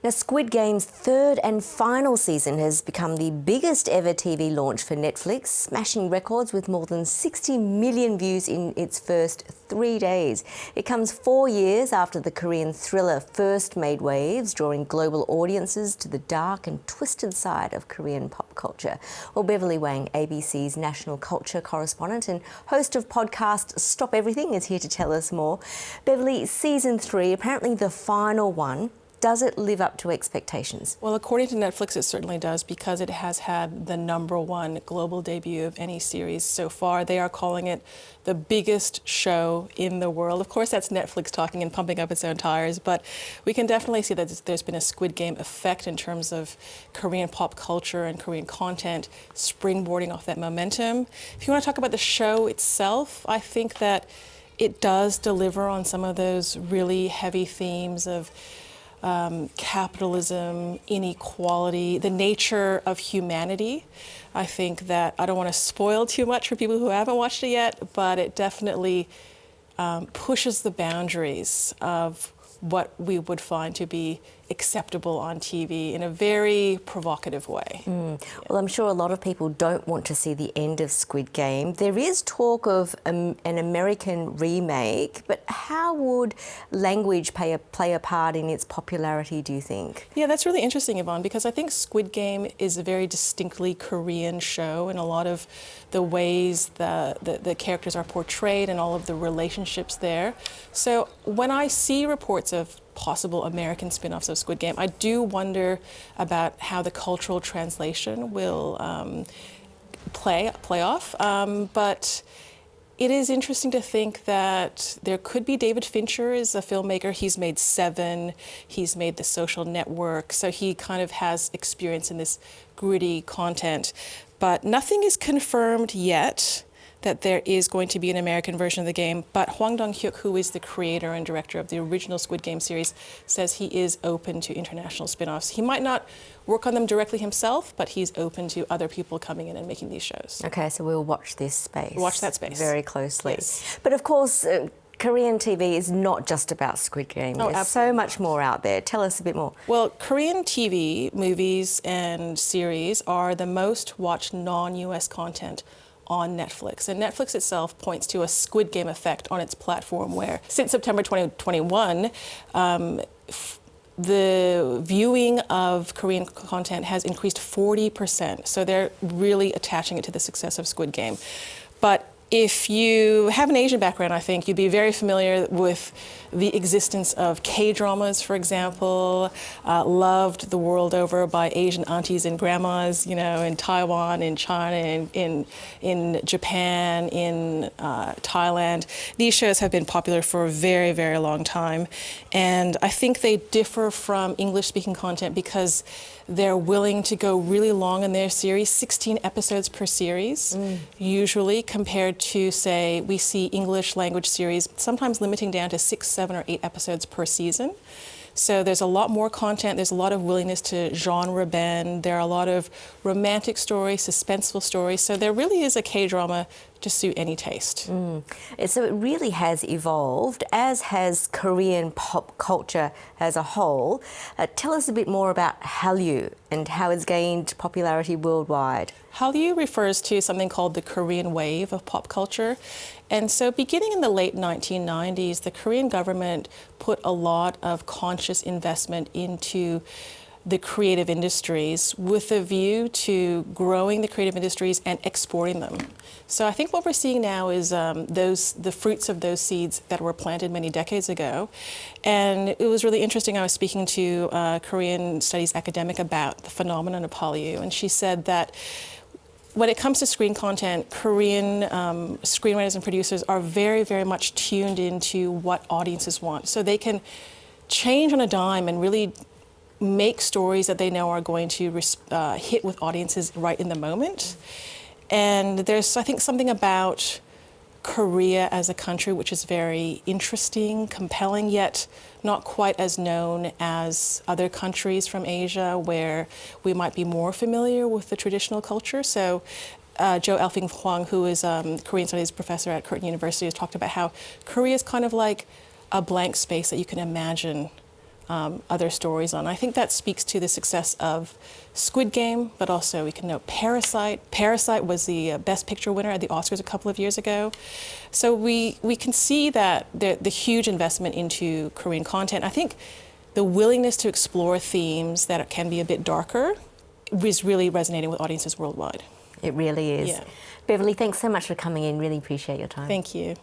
Now, Squid Game's third and final season has become the biggest ever TV launch for Netflix, smashing records with more than 60 million views in its first 3 days. It comes 4 years after the Korean thriller first made waves, drawing global audiences to the dark and twisted side of Korean pop culture. Well, Beverly Wang, ABC's national culture correspondent and host of podcast Stop Everything, is here to tell us more. Beverly, season 3, apparently the final one. Does it live up to expectations? Well, according to Netflix, it certainly does, because it has had the #1 global debut of any series so far. They are calling it the biggest show in the world. Of course, that's Netflix talking and pumping up its own tires, but we can definitely see that there's been a Squid Game effect in terms of Korean pop culture and Korean content springboarding off that momentum. If you want to talk about the show itself, I think that it does deliver on some of those really heavy themes of capitalism, inequality, the nature of humanity. I think that I don't want to spoil too much for people who haven't watched it yet, but it definitely pushes the boundaries of what we would find to be acceptable on TV in a very provocative way. Well, I'm sure a lot of people don't want to see the end of Squid Game. There is talk of an American remake, but how would language play a part in its popularity, do you think? Yeah, that's really interesting, Yvonne, because I think Squid Game is a very distinctly Korean show in a lot of the ways the characters are portrayed and all of the relationships there. So when I see reports of possible American spin-offs of Squid Game, I do wonder about how the cultural translation will play off. But it is interesting to think that there could be. David Fincher is a filmmaker. He's made Seven, he's made The Social Network, so he kind of has experience in this gritty content. But nothing is confirmed yet that there is going to be an American version of the game, but Hwang Dong-hyuk, who is the creator and director of the original Squid Game series, says he is open to international spin-offs. He might not work on them directly himself, but he's open to other people coming in and making these shows. Okay, so we'll watch this space. Watch that space. Very closely. Yes. But of course, Korean TV is not just about Squid Game. Oh, There's absolutely so much more out there. Tell us a bit more. Well, Korean TV, movies and series are the most watched non-US content on Netflix. And Netflix itself points to a Squid Game effect on its platform where since September 2021, the viewing of Korean content has increased 40%. So they're really attaching it to the success of Squid Game. But if you have an Asian background, I think you'd be very familiar with the existence of K-dramas, for example, loved the world over by Asian aunties and grandmas, you know, in Taiwan, in China, in Japan, in Thailand. These shows have been popular for a very, very long time. And I think they differ from English-speaking content because they're willing to go really long in their series, 16 episodes per series, usually, compared to, say, we see English language series sometimes limiting down to 6, 7, or 8 episodes per season. So there's a lot more content, there's a lot of willingness to genre bend, there are a lot of romantic stories, suspenseful stories, so there really is a K-drama to suit any taste. So it really has evolved, as has Korean pop culture as a whole. Tell us a bit more about Hallyu and how it's gained popularity worldwide. Hallyu refers to something called the Korean wave of pop culture. And so beginning in the late 1990s, the Korean government put a lot of conscious investment into the creative industries with a view to growing the creative industries and exporting them. So I think what we're seeing now is the fruits of those seeds that were planted many decades ago. And it was really interesting. I was speaking to a Korean studies academic about the phenomenon of Hallyu, and she said that when it comes to screen content, Korean screenwriters and producers are very, very much tuned into what audiences want. So they can change on a dime and really make stories that they know are going to hit with audiences right in the moment. And there's, I think, something about Korea as a country which is very interesting, compelling, yet not quite as known as other countries from Asia where we might be more familiar with the traditional culture. So Jo Elfing Hwang, who is a Korean studies professor at Curtin University, has talked about how Korea is kind of like a blank space that you can imagine other stories on. I think that speaks to the success of Squid Game, but also we can note Parasite. Parasite was the Best Picture winner at the Oscars a couple of years ago. So we can see that the huge investment into Korean content. I think the willingness to explore themes that can be a bit darker is really resonating with audiences worldwide. It really is. Yeah. Beverly, thanks so much for coming in. Really appreciate your time. Thank you.